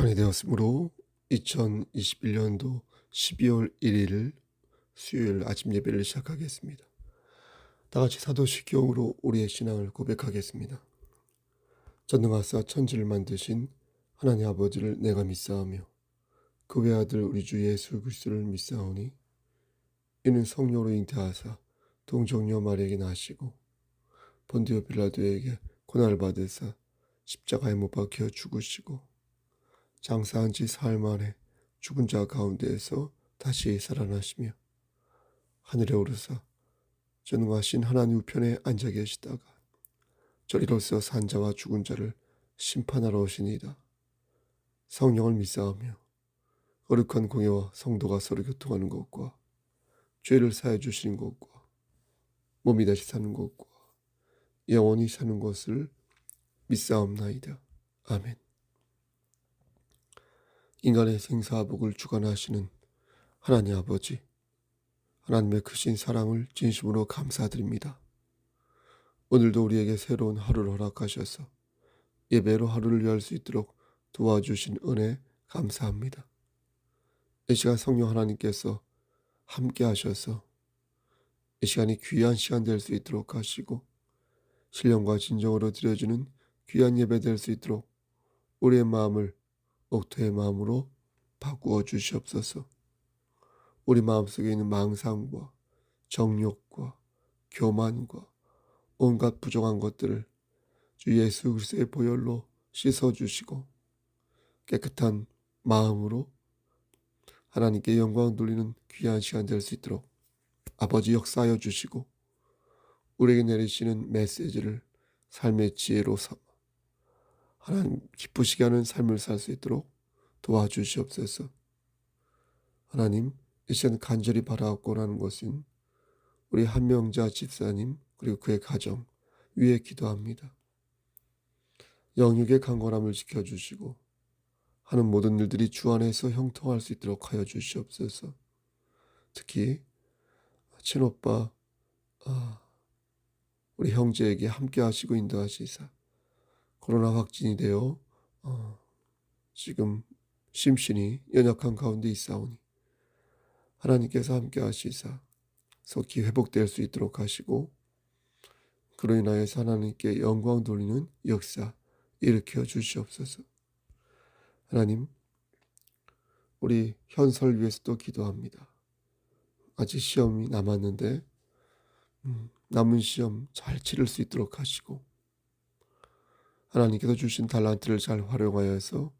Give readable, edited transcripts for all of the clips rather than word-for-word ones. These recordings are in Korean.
시간이 되었으므로 2021년도 12월 1일 수요일 아침 예배를 시작하겠습니다. 다 같이 사도시경으로 우리의 신앙을 고백하겠습니다. 전능하사 천지를 만드신 하나님 아버지를 내가 믿사오며 그 외아들 우리 주 예수 그리스도를 믿사오니 이는 성령으로 잉태하사 동정녀 마리아에게 나시고 본디오 빌라도에게 고난을 받으사 십자가에 못 박혀 죽으시고 장사한 지 사흘 만에 죽은 자 가운데에서 다시 살아나시며 하늘에 오르사 전능하신 하나님 우편에 앉아 계시다가 저리로서 산 자와 죽은 자를 심판하러 오시니이다. 성령을 믿사오며 거룩한 공예와 성도가 서로 교통하는 것과 죄를 사해 주시는 것과 몸이 다시 사는 것과 영원히 사는 것을 믿사옵나이다. 아멘. 인간의 생사복을 주관하시는 하나님 아버지, 하나님의 크신 사랑을 진심으로 감사드립니다. 오늘도 우리에게 새로운 하루를 허락하셔서 예배로 하루를 열 수 있도록 도와주신 은혜 감사합니다. 이 시간 성령 하나님께서 함께 하셔서 이 시간이 귀한 시간 될 수 있도록 하시고 신령과 진정으로 드려지는 귀한 예배 될 수 있도록 우리의 마음을 옥토의 마음으로 바꾸어 주시옵소서. 우리 마음속에 있는 망상과 정욕과 교만과 온갖 부정한 것들을 주 예수 그리스도의 보혈로 씻어주시고 깨끗한 마음으로 하나님께 영광 돌리는 귀한 시간 될 수 있도록 아버지 역사하여 주시고 우리에게 내리시는 메시지를 삶의 지혜로 삼아 하나님 기쁘시게 하는 삶을 살 수 있도록 도와주시옵소서. 하나님, 이 시간 간절히 바라옵고 하는 것은 우리 한명자 집사님 그리고 그의 가정 위에 기도합니다. 영육의 강건함을 지켜주시고 하는 모든 일들이 주 안에서 형통할 수 있도록 하여 주시옵소서. 특히 친오빠 우리 형제에게 함께 하시고 인도하시사 코로나 확진이 되어 지금 심신이 연약한 가운데 있사오니 하나님께서 함께 하시사 속히 회복될 수 있도록 하시고 그로 인하여서 하나님께 영광 돌리는 역사 일으켜 주시옵소서. 하나님, 우리 현설 위해서도 기도합니다. 아직 시험이 남았는데 남은 시험 잘 치를 수 있도록 하시고 하나님께서 주신 달란트를 잘 활용하여서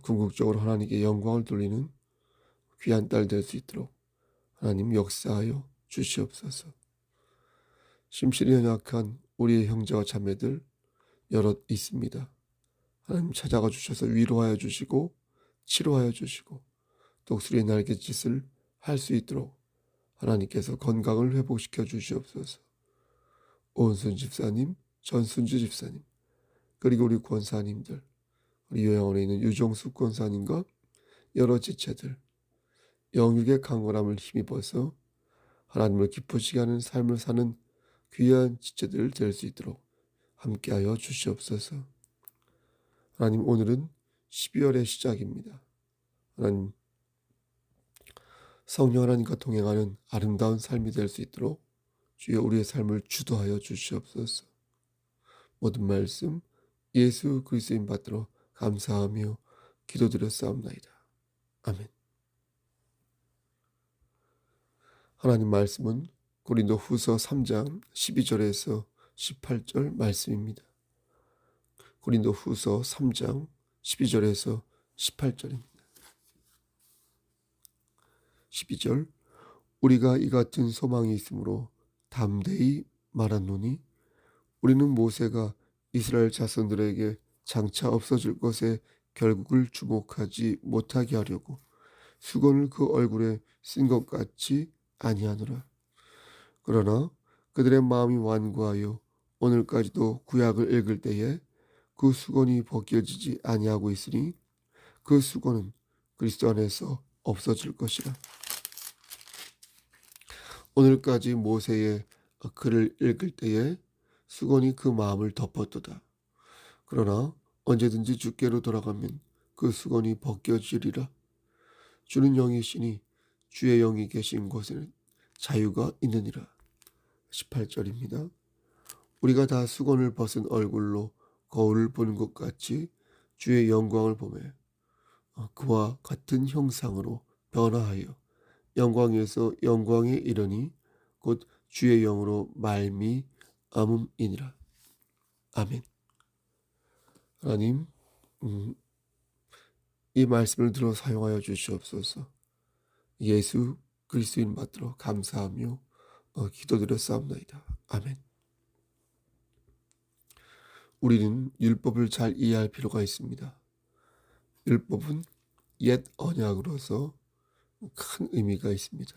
궁극적으로 하나님께 영광을 돌리는 귀한 딸 될 수 있도록 하나님 역사하여 주시옵소서. 심신이 연약한 우리의 형제와 자매들 여럿 있습니다. 하나님 찾아가 주셔서 위로하여 주시고 치료하여 주시고 독수리의 날갯짓을 할 수 있도록 하나님께서 건강을 회복시켜 주시옵소서. 오은순 집사님, 전순주 집사님, 그리고 우리 권사님들, 우리 요양원에 있는 유종숙 권사님과 여러 지체들 영육의 강건함을 힘입어서 하나님을 기쁘시게 하는 삶을 사는 귀한 지체들 될 수 있도록 함께하여 주시옵소서. 하나님, 오늘은 12월의 시작입니다. 하나님, 성령 하나님과 동행하는 아름다운 삶이 될 수 있도록 주여 우리의 삶을 주도하여 주시옵소서. 모든 말씀 예수 그리스도인 받들어 감사하며 기도드렸사옵나이다. 아멘. 하나님 말씀은 고린도 후서 3장 12절에서 18절 말씀입니다. 고린도 후서 3장 12절에서 18절입니다. 12절 우리가 이 같은 소망이 있으므로 담대히 말하노니 우리는 모세가 이스라엘 자손들에게 장차 없어질 것에 결국을 주목하지 못하게 하려고 수건을 그 얼굴에 쓴 것 같이 아니하노라. 그러나 그들의 마음이 완고하여 오늘까지도 구약을 읽을 때에 그 수건이 벗겨지지 아니하고 있으니 그 수건은 그리스도 안에서 없어질 것이라. 오늘까지 모세의 글을 읽을 때에 수건이 그 마음을 덮었도다. 그러나 언제든지 주께로 돌아가면 그 수건이 벗겨지리라. 주는 영이시니 주의 영이 계신 곳에는 자유가 있느니라. 18절입니다. 우리가 다 수건을 벗은 얼굴로 거울을 보는 것 같이 주의 영광을 보매 그와 같은 형상으로 변화하여 영광에서 영광에 이르니 곧 주의 영으로 말미암음이니라. 아멘. 하나님, 이 말씀을 들어 사용하여 주시옵소서. 예수 그리스도인 받들어 감사하며 기도드렸사옵나이다. 아멘. 우리는 율법을 잘 이해할 필요가 있습니다. 율법은 옛 언약으로서 큰 의미가 있습니다.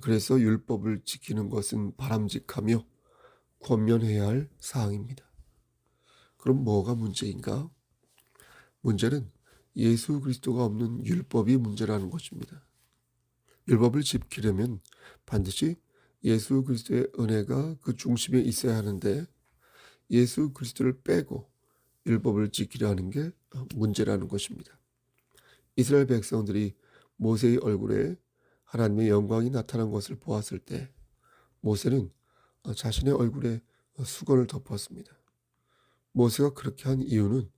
그래서 율법을 지키는 것은 바람직하며 권면해야 할 사항입니다. 그럼 뭐가 문제인가? 문제는 예수 그리스도가 없는 율법이 문제라는 것입니다. 율법을 지키려면 반드시 예수 그리스도의 은혜가 그 중심에 있어야 하는데 예수 그리스도를 빼고 율법을 지키려 하는 게 문제라는 것입니다. 이스라엘 백성들이 모세의 얼굴에 하나님의 영광이 나타난 것을 보았을 때 모세는 자신의 얼굴에 수건을 덮었습니다. 모세가 그렇게 한 이유는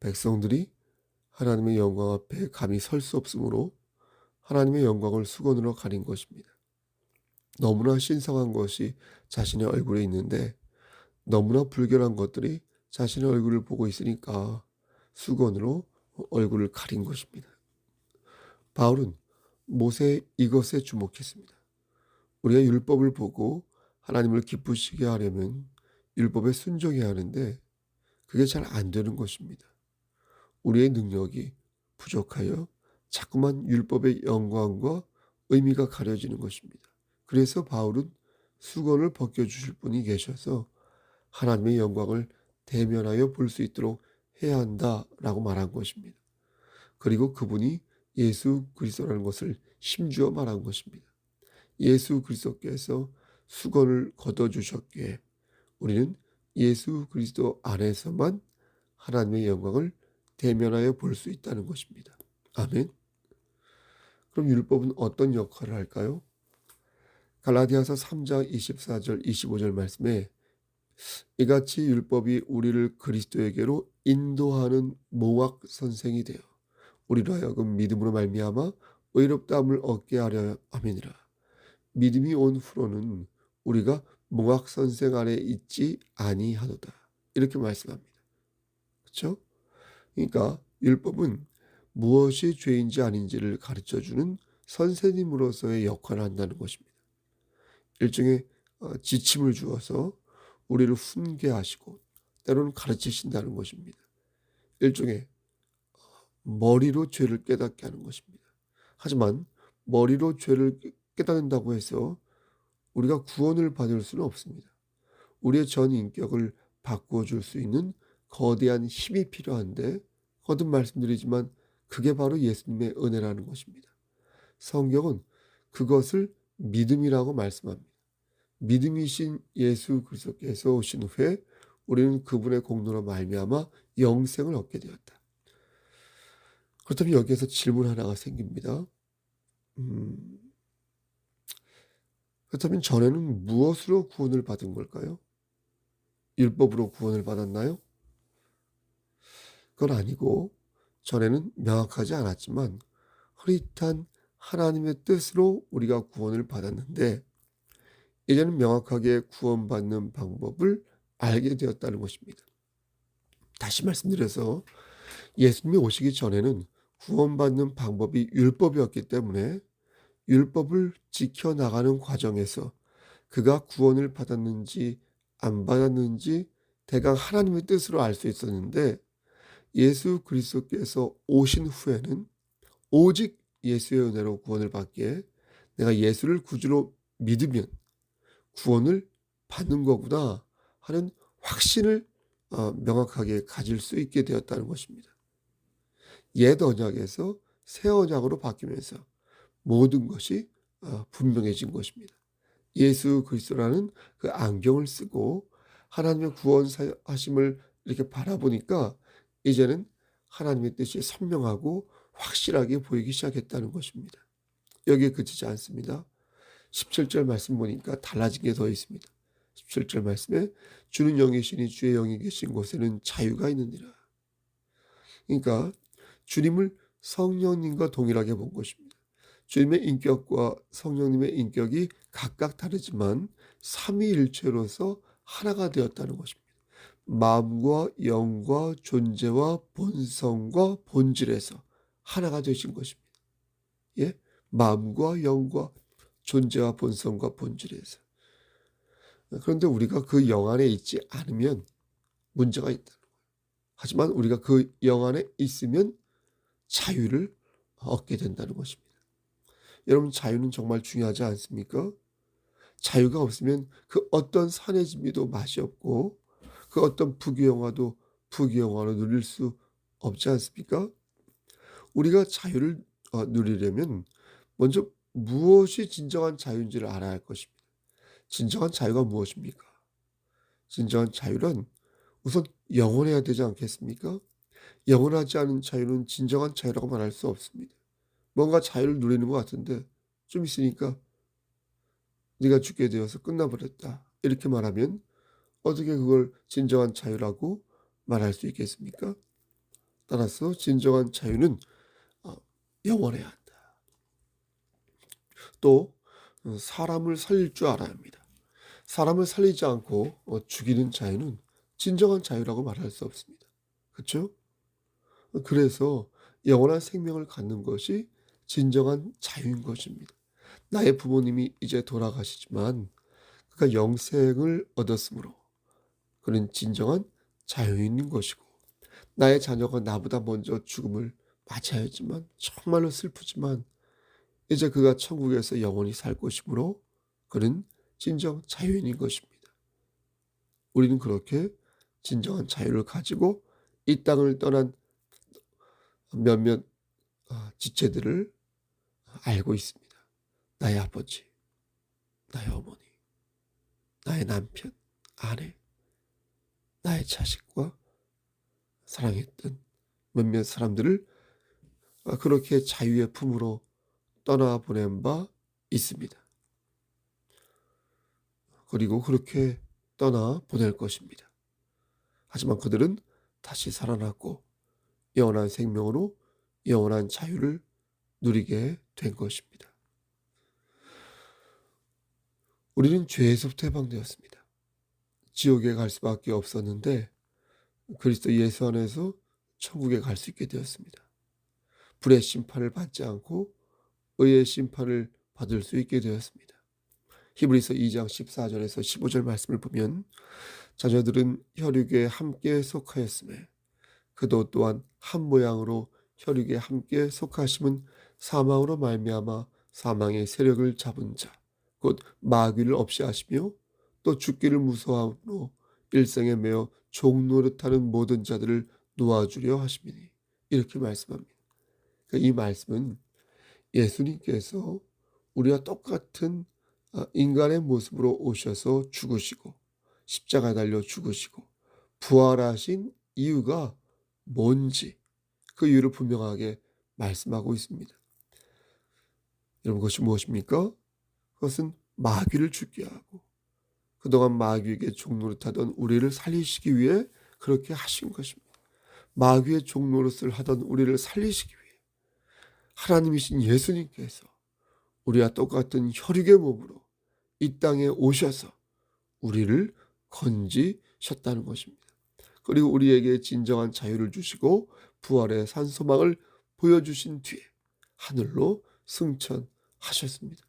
백성들이 하나님의 영광 앞에 감히 설 수 없으므로 하나님의 영광을 수건으로 가린 것입니다. 너무나 신성한 것이 자신의 얼굴에 있는데 너무나 불결한 것들이 자신의 얼굴을 보고 있으니까 수건으로 얼굴을 가린 것입니다. 바울은 모세의 이것에 주목했습니다. 우리가 율법을 보고 하나님을 기쁘시게 하려면 율법에 순종해야 하는데 그게 잘 안 되는 것입니다. 우리의 능력이 부족하여 자꾸만 율법의 영광과 의미가 가려지는 것입니다. 그래서 바울은 수건을 벗겨주실 분이 계셔서 하나님의 영광을 대면하여 볼 수 있도록 해야 한다라고 말한 것입니다. 그리고 그분이 예수 그리스도라는 것을 심주어 말한 것입니다. 예수 그리스도께서 수건을 걷어주셨기에 우리는 예수 그리스도 안에서만 하나님의 영광을 대면하여 볼 수 있다는 것입니다. 아멘. 그럼 율법은 어떤 역할을 할까요? 갈라디아서 3장 24절 25절 말씀에 이같이 율법이 우리를 그리스도에게로 인도하는 모학 선생이 되어 우리로 하여금 믿음으로 말미암아 의롭다함을 얻게 하려 함이니라. 믿음이 온 후로는 우리가 모학 선생 아래 있지 아니하도다. 이렇게 말씀합니다. 그렇죠? 그러니까 율법은 무엇이 죄인지 아닌지를 가르쳐주는 선생님으로서의 역할을 한다는 것입니다. 일종의 지침을 주어서 우리를 훈계하시고 때로는 가르치신다는 것입니다. 일종의 머리로 죄를 깨닫게 하는 것입니다. 하지만 머리로 죄를 깨닫는다고 해서 우리가 구원을 받을 수는 없습니다. 우리의 전 인격을 바꿔줄 수 있는 거대한 힘이 필요한데 거듭 말씀드리지만 그게 바로 예수님의 은혜라는 것입니다. 성경은 그것을 믿음이라고 말씀합니다. 믿음이신 예수 그리스도께서 오신 후에 우리는 그분의 공로로 말미암아 영생을 얻게 되었다. 그렇다면 여기에서 질문 하나가 생깁니다. 그렇다면 전에는 무엇으로 구원을 받은 걸까요? 율법으로 구원을 받았나요? 그건 아니고 전에는 명확하지 않았지만 흐릿한 하나님의 뜻으로 우리가 구원을 받았는데 이제는 명확하게 구원받는 방법을 알게 되었다는 것입니다. 다시 말씀드려서 예수님이 오시기 전에는 구원받는 방법이 율법이었기 때문에 율법을 지켜나가는 과정에서 그가 구원을 받았는지 안 받았는지 대강 하나님의 뜻으로 알 수 있었는데 예수 그리스도께서 오신 후에는 오직 예수의 은혜로 구원을 받기에 내가 예수를 구주로 믿으면 구원을 받는 거구나 하는 확신을 명확하게 가질 수 있게 되었다는 것입니다. 옛 언약에서 새 언약으로 바뀌면서 모든 것이 분명해진 것입니다. 예수 그리스도라는 그 안경을 쓰고 하나님의 구원하심을 이렇게 바라보니까 이제는 하나님의 뜻이 선명하고 확실하게 보이기 시작했다는 것입니다. 여기에 그치지 않습니다. 17절 말씀 보니까 달라진 게 더 있습니다. 17절 말씀에 주는 영이시니 주의 영이 계신 곳에는 자유가 있느니라. 그러니까 주님을 성령님과 동일하게 본 것입니다. 주님의 인격과 성령님의 인격이 각각 다르지만 삼위일체로서 하나가 되었다는 것입니다. 마음과 영과 존재와 본성과 본질에서 하나가 되신 것입니다. 예? 마음과 영과 존재와 본성과 본질에서. 그런데 우리가 그 영 안에 있지 않으면 문제가 있다는 거예요. 하지만 우리가 그 영 안에 있으면 자유를 얻게 된다는 것입니다. 여러분, 자유는 정말 중요하지 않습니까? 자유가 없으면 그 어떤 산의 진미도 맛이 없고 그 어떤 부귀영화도 부귀영화로 누릴 수 없지 않습니까? 우리가 자유를 누리려면 먼저 무엇이 진정한 자유인지를 알아야 할 것입니다. 진정한 자유가 무엇입니까? 진정한 자유란 우선 영원해야 되지 않겠습니까? 영원하지 않은 자유는 진정한 자유라고 말할 수 없습니다. 뭔가 자유를 누리는 것 같은데 좀 있으니까 네가 죽게 되어서 끝나버렸다, 이렇게 말하면 어떻게 그걸 진정한 자유라고 말할 수 있겠습니까? 따라서 진정한 자유는 영원해야 한다. 또 사람을 살릴 줄 알아야 합니다. 사람을 살리지 않고 죽이는 자유는 진정한 자유라고 말할 수 없습니다. 그렇죠? 그래서 영원한 생명을 갖는 것이 진정한 자유인 것입니다. 나의 부모님이 이제 돌아가시지만 그가 영생을 얻었으므로 그는 진정한 자유인인 것이고, 나의 자녀가 나보다 먼저 죽음을 맞이하였지만 정말로 슬프지만 이제 그가 천국에서 영원히 살 것이므로 그는 진정 자유인인 것입니다. 우리는 그렇게 진정한 자유를 가지고 이 땅을 떠난 몇몇 지체들을 알고 있습니다. 나의 아버지, 나의 어머니, 나의 남편, 아내, 나의 자식과 사랑했던 몇몇 사람들을 그렇게 자유의 품으로 떠나보낸 바 있습니다. 그리고 그렇게 떠나보낼 것입니다. 하지만 그들은 다시 살아났고 영원한 생명으로 영원한 자유를 누리게 된 것입니다. 우리는 죄에서부터 해방되었습니다. 지옥에 갈 수밖에 없었는데 그리스도 예수 안에서 천국에 갈 수 있게 되었습니다. 불의 심판을 받지 않고 의의 심판을 받을 수 있게 되었습니다. 히브리서 2장 14절에서 15절 말씀을 보면 자녀들은 혈육에 함께 속하였음에 그도 또한 한 모양으로 혈육에 함께 속하심은 사망으로 말미암아 사망의 세력을 잡은 자 곧 마귀를 없이 하시며 또 죽기를 무서워함으로 일생에 매어 종노릇하는 모든 자들을 놓아주려 하심이니, 이렇게 말씀합니다. 이 말씀은 예수님께서 우리와 똑같은 인간의 모습으로 오셔서 죽으시고 십자가에 달려 죽으시고 부활하신 이유가 뭔지 그 이유를 분명하게 말씀하고 있습니다. 여러분, 그것이 무엇입니까? 그것은 마귀를 죽게 하고 그동안 마귀에게 종노릇하던 우리를 살리시기 위해 그렇게 하신 것입니다. 마귀의 종노릇을 하던 우리를 살리시기 위해 하나님이신 예수님께서 우리와 똑같은 혈육의 몸으로 이 땅에 오셔서 우리를 건지셨다는 것입니다. 그리고 우리에게 진정한 자유를 주시고 부활의 산소망을 보여주신 뒤에 하늘로 승천하셨습니다.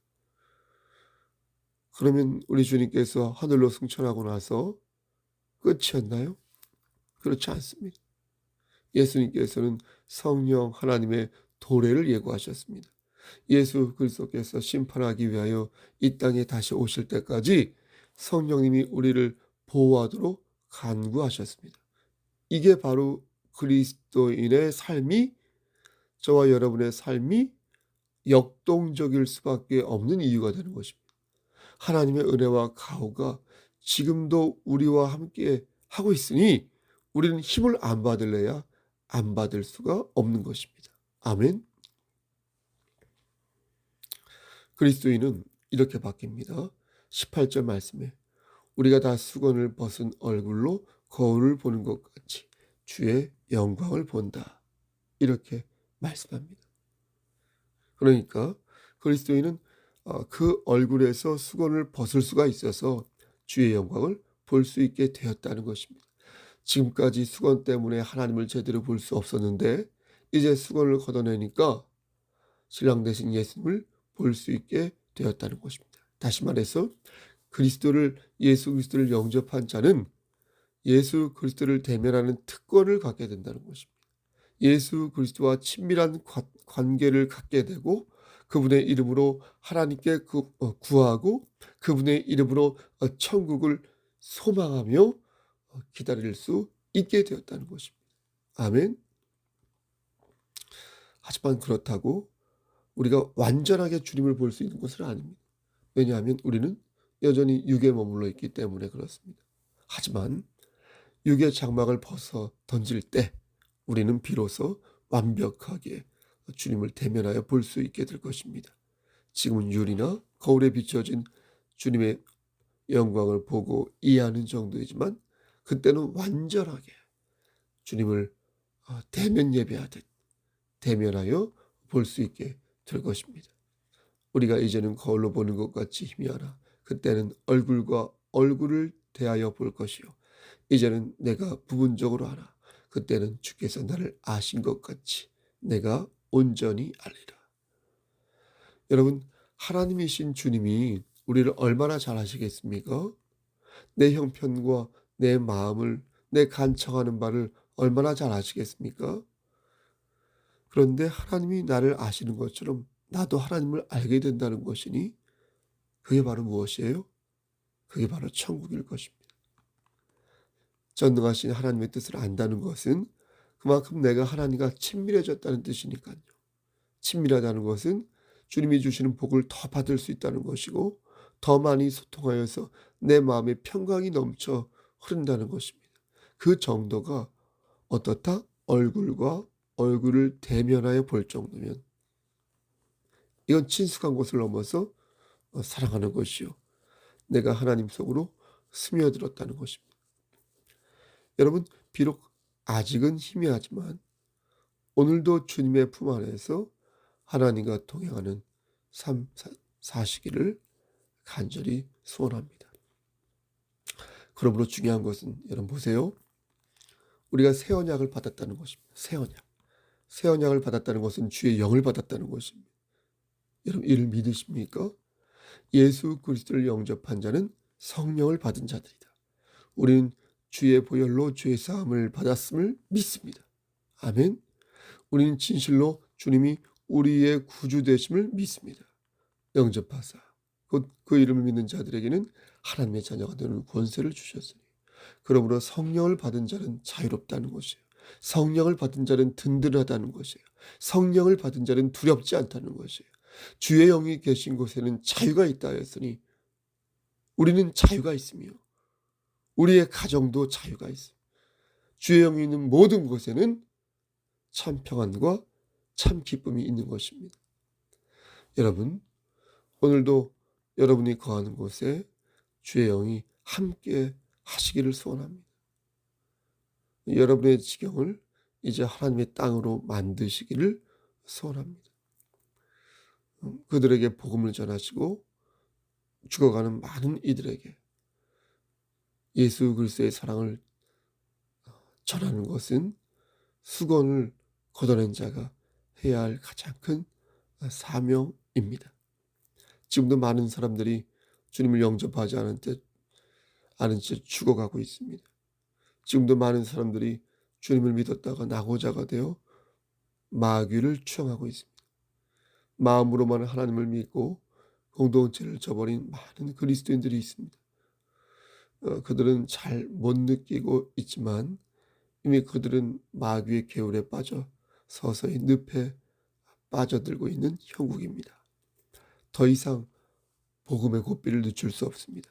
그러면 우리 주님께서 하늘로 승천하고 나서 끝이었나요? 그렇지 않습니다. 예수님께서는 성령 하나님의 도래를 예고하셨습니다. 예수 그리스도께서 심판하기 위하여 이 땅에 다시 오실 때까지 성령님이 우리를 보호하도록 간구하셨습니다. 이게 바로 그리스도인의 삶이, 저와 여러분의 삶이 역동적일 수밖에 없는 이유가 되는 것입니다. 하나님의 은혜와 가호가 지금도 우리와 함께 하고 있으니 우리는 힘을 안 받을래야 안 받을 수가 없는 것입니다. 아멘. 그리스도인은 이렇게 바뀝니다. 18절 말씀에 우리가 다 수건을 벗은 얼굴로 거울을 보는 것 같이 주의 영광을 본다. 이렇게 말씀합니다. 그러니까 그리스도인은 그 얼굴에서 수건을 벗을 수가 있어서 주의 영광을 볼 수 있게 되었다는 것입니다. 지금까지 수건 때문에 하나님을 제대로 볼 수 없었는데 이제 수건을 걷어내니까 신랑 되신 예수님을 볼 수 있게 되었다는 것입니다. 다시 말해서 예수 그리스도를 영접한 자는 예수 그리스도를 대면하는 특권을 갖게 된다는 것입니다. 예수 그리스도와 친밀한 관계를 갖게 되고 그분의 이름으로 하나님께 구하고 그분의 이름으로 천국을 소망하며 기다릴 수 있게 되었다는 것입니다. 아멘. 하지만 그렇다고 우리가 완전하게 주님을 볼 수 있는 것은 아닙니다. 왜냐하면 우리는 여전히 육에 머물러 있기 때문에 그렇습니다. 하지만 육의 장막을 벗어 던질 때 우리는 비로소 완벽하게 주님을 대면하여 볼 수 있게 될 것입니다. 지금은 유리나 거울에 비춰진 주님의 영광을 보고 이해하는 정도이지만 그때는 완전하게 주님을 대면 예배하듯 대면하여 볼 수 있게 될 것입니다. 우리가 이제는 거울로 보는 것 같이 희미하나 그때는 얼굴과 얼굴을 대하여 볼 것이요 이제는 내가 부분적으로 하나 그때는 주께서 나를 아신 것 같이 내가 온전히 알리라. 여러분, 하나님이신 주님이 우리를 얼마나 잘 아시겠습니까? 내 형편과 내 마음을, 내 간청하는 바를 얼마나 잘 아시겠습니까? 그런데 하나님이 나를 아시는 것처럼 나도 하나님을 알게 된다는 것이니 그게 바로 무엇이에요? 그게 바로 천국일 것입니다. 전능하신 하나님의 뜻을 안다는 것은 그만큼 내가 하나님과 친밀해졌다는 뜻이니까요. 친밀하다는 것은 주님이 주시는 복을 더 받을 수 있다는 것이고 더 많이 소통하여서 내 마음에 평강이 넘쳐 흐른다는 것입니다. 그 정도가 어떻다? 얼굴과 얼굴을 대면하여 볼 정도면 이건 친숙한 것을 넘어서 사랑하는 것이요. 내가 하나님 속으로 스며들었다는 것입니다. 여러분, 비록 아직은 희미하지만 오늘도 주님의 품 안에서 하나님과 동행하는 삶 사시기를 간절히 소원합니다. 그러므로 중요한 것은 여러분 보세요. 우리가 새 언약을 받았다는 것입니다. 새 언약. 새 언약을 받았다는 것은 주의 영을 받았다는 것입니다. 여러분 이를 믿으십니까? 예수 그리스도를 영접한 자는 성령을 받은 자들이다. 우리는 주의 보혈로 죄 사함을 받았음을 믿습니다. 아멘. 우리는 진실로 주님이 우리의 구주 되심을 믿습니다. 영접하사 곧 그 이름을 믿는 자들에게는 하나님의 자녀가 되는 권세를 주셨으니 그러므로 성령을 받은 자는 자유롭다는 것이에요. 성령을 받은 자는 든든하다는 것이에요. 성령을 받은 자는 두렵지 않다는 것이에요. 주의 영이 계신 곳에는 자유가 있다 하였으니 우리는 자유가 있으며 우리의 가정도 자유가 있습니다. 주의 영이 있는 모든 곳에는 참 평안과 참 기쁨이 있는 것입니다. 여러분, 오늘도 여러분이 거하는 곳에 주의 영이 함께 하시기를 소원합니다. 여러분의 지경을 이제 하나님의 땅으로 만드시기를 소원합니다. 그들에게 복음을 전하시고 죽어가는 많은 이들에게 예수 그리스도의 사랑을 전하는 것은 수건을 걷어낸 자가 해야 할 가장 큰 사명입니다. 지금도 많은 사람들이 주님을 영접하지 않은 채 죽어가고 있습니다. 지금도 많은 사람들이 주님을 믿었다가 낙오자가 되어 마귀를 추앙하고 있습니다. 마음으로만 하나님을 믿고 공동체를 저버린 많은 그리스도인들이 있습니다. 그들은 잘 못 느끼고 있지만 이미 그들은 마귀의 개울에 빠져 서서히 늪에 빠져들고 있는 형국입니다. 더 이상 복음의 고삐를 늦출 수 없습니다.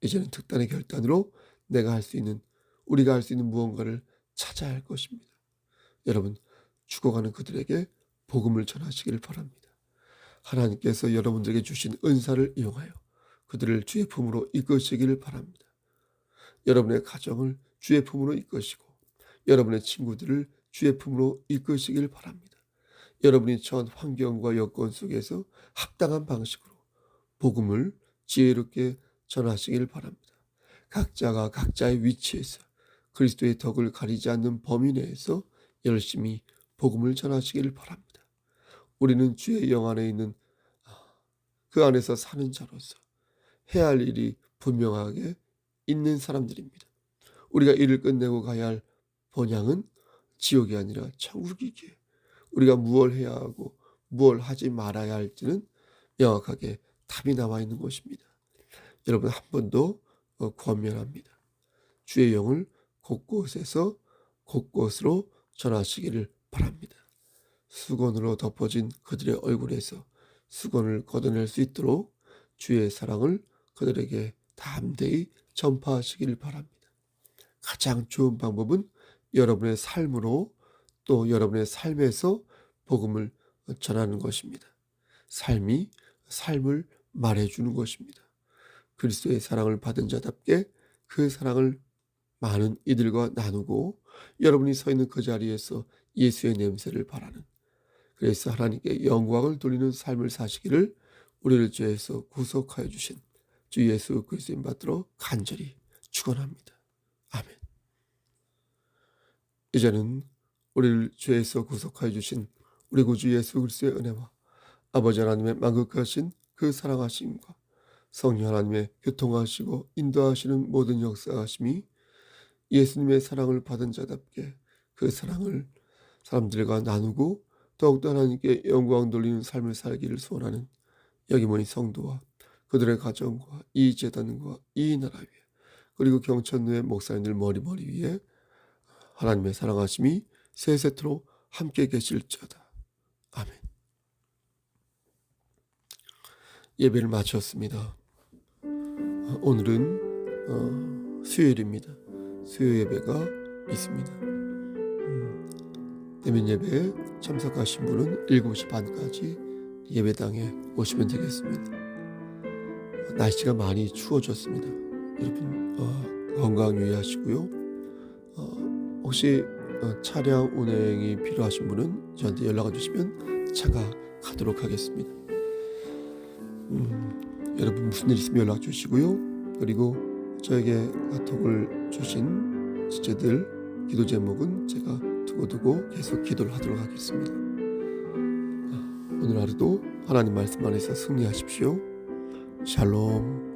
이제는 특단의 결단으로 우리가 할 수 있는 무언가를 찾아야 할 것입니다. 여러분 죽어가는 그들에게 복음을 전하시길 바랍니다. 하나님께서 여러분들에게 주신 은사를 이용하여 그들을 주의 품으로 이끄시기를 바랍니다. 여러분의 가정을 주의 품으로 이끄시고 여러분의 친구들을 주의 품으로 이끄시길 바랍니다. 여러분이 처한 환경과 여건 속에서 합당한 방식으로 복음을 지혜롭게 전하시길 바랍니다. 각자가 각자의 위치에서 그리스도의 덕을 가리지 않는 범위 내에서 열심히 복음을 전하시길 바랍니다. 우리는 주의 영 안에 있는 그 안에서 사는 자로서 해야 할 일이 분명하게 있는 사람들입니다. 우리가 일을 끝내고 가야 할 본향은 지옥이 아니라 천국이기에 우리가 무엇을 해야 하고 무엇을 하지 말아야 할지는 명확하게 답이 나와 있는 것입니다. 여러분 한 번 더 권면합니다. 주의 영을 곳곳에서 곳곳으로 전하시기를 바랍니다. 수건으로 덮어진 그들의 얼굴에서 수건을 걷어낼 수 있도록 주의 사랑을 그들에게 담대히 전파하시기를 바랍니다. 가장 좋은 방법은 여러분의 삶으로 또 여러분의 삶에서 복음을 전하는 것입니다. 삶이 삶을 말해주는 것입니다. 그리스도의 사랑을 받은 자답게 그 사랑을 많은 이들과 나누고 여러분이 서 있는 그 자리에서 예수의 냄새를 바라는, 그래서 하나님께 영광을 돌리는 삶을 사시기를 우리를 죄에서 구속하여 주신 주 예수 그리스도인 받들어 간절히 축원합니다. 아멘. 이제는 우리를 죄에서 구속하여 주신 우리 구주 예수 그리스도의 은혜와 아버지 하나님의 만극하신 그 사랑하심과 성령 하나님의 교통하시고 인도하시는 모든 역사하심이 예수님의 사랑을 받은 자답게 그 사랑을 사람들과 나누고 더욱더 하나님께 영광 돌리는 삶을 살기를 소원하는 여기모니 성도와 그들의 가정과 이 재단과 이 나라 위에 그리고 경천루의 목사님들 머리 위에 하나님의 사랑하심이 세세토록 함께 계실지어다. 아멘. 예배를 마쳤습니다. 오늘은 수요일입니다. 수요 예배가 있습니다. 대면 예배에 참석하신 분은 7시 반까지 예배당에 오시면 되겠습니다. 날씨가 많이 추워졌습니다. 여러분 건강 유의하시고요. 혹시 차량 운행이 필요하신 분은 저한테 연락을 주시면 차가 가도록 하겠습니다. 여러분 무슨 일 있으면 연락 주시고요. 그리고 저에게 카톡을 주신 지체들 기도 제목은 제가 두고두고 계속 기도를 하도록 하겠습니다. 오늘 하루도 하나님 말씀 안에서 승리하십시오. 샬롬.